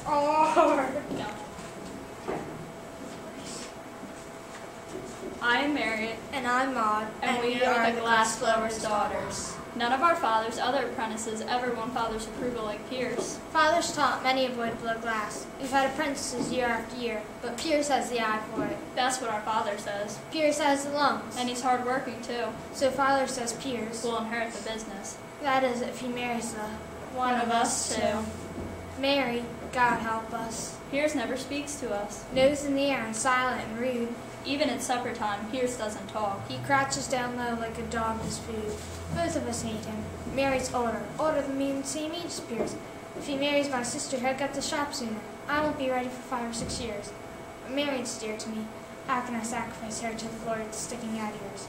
No. I am Mary, And I'm Maud, and we are the Glassblower's daughters. None of our father's other apprentices ever won father's approval like Pierce. Father's taught many a boy to blow glass. We've had apprentices year after year, but Pierce has the eye for it. That's what our father says. Pierce has the lungs. And he's hardworking too. So father says Pierce Will inherit the business. that is, if he marries the One of us too. Mary, God help us. Pierce never speaks to us. Nose in the air and silent and rude. Even at supper time, Pierce doesn't talk. He crouches down low like a dog does food. Both of us hate him. Mary's older than me and the same age as Pierce. If he marries my sister, he'll get the shop sooner. I won't be ready for 5 or 6 years. But Mary's dear to me. How can I sacrifice her to the Lord's sticking out ears?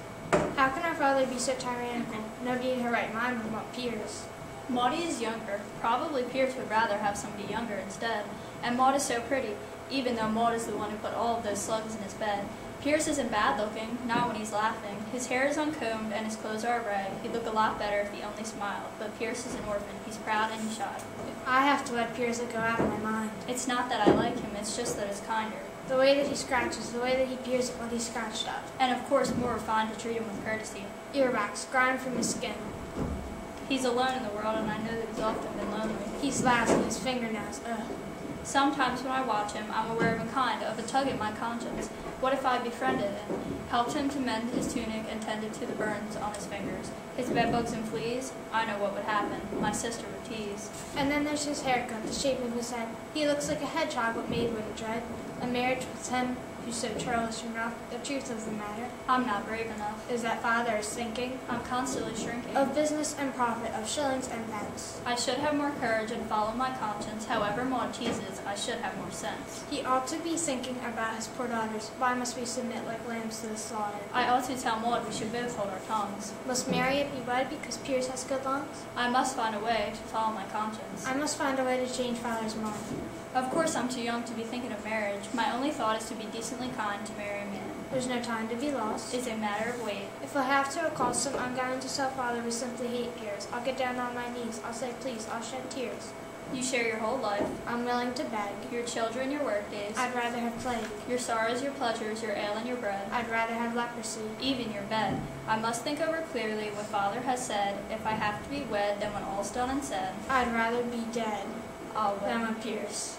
How can our father be so tyrannical? Nobody in her right mind would want Pierce. Maudie is younger. Probably Pierce would rather have somebody younger instead. And Maud is so pretty, even though Maud is the one who put all of those slugs in his bed. Pierce isn't bad looking, not when he's laughing. His hair is uncombed and his clothes are red. He'd look a lot better if he only smiled. But Pierce is an orphan. He's proud and he's shy. I have to let Pierce go out of my mind. It's not that I like him, it's just that it's kinder. The way that he scratches, the way that he peers at what he scratched up. And of course more refined to treat him with courtesy. Earwax, grind from his skin. He's alone in the world and I know that he's often been lonely. He's last in his fingernails. Ugh. Sometimes when I watch him, I'm aware of a kind of a tug at my conscience. What if I befriended him, helped him to mend his tunic and tended to the burns on his fingers? His bedbugs and fleas? I know what would happen. My sister would tease. And then there's his haircut, the shape of his head. He looks like a hedgehog what maid wouldn't dread. A marriage with him, who's so churlish and rough, the truth of the matter I'm not brave enough. is that father is thinking I'm constantly shrinking. of business and profit, of shillings and pence. I should have more courage and follow my conscience. However Maud teases, I should have more sense. He ought to be thinking about his poor daughters. Why must we submit like lambs to the slaughter? I ought to tell Maud we should both hold our tongues. Must Marriott be wed because Pierce has good lungs? I must find a way to follow my conscience. I must find a way to change father's mind. Of course I'm too young to be thinking of marriage. My only thought is to be decently kind to marry a man. There's no time to be lost. It's a matter of weight. If I have to accost him, I'm going to tell father we simply hate Pierce. I'll get down on my knees. I'll say please. I'll shed tears. You share your whole life, I'm willing to beg. your children, your work days, I'd rather have plague. your sorrows, your pleasures, your ale and your bread, I'd rather have leprosy. even your bed. I must think over clearly what father has said. If I have to be wed, then when all's done and said, I'd rather be dead I'll than wed a Pierce.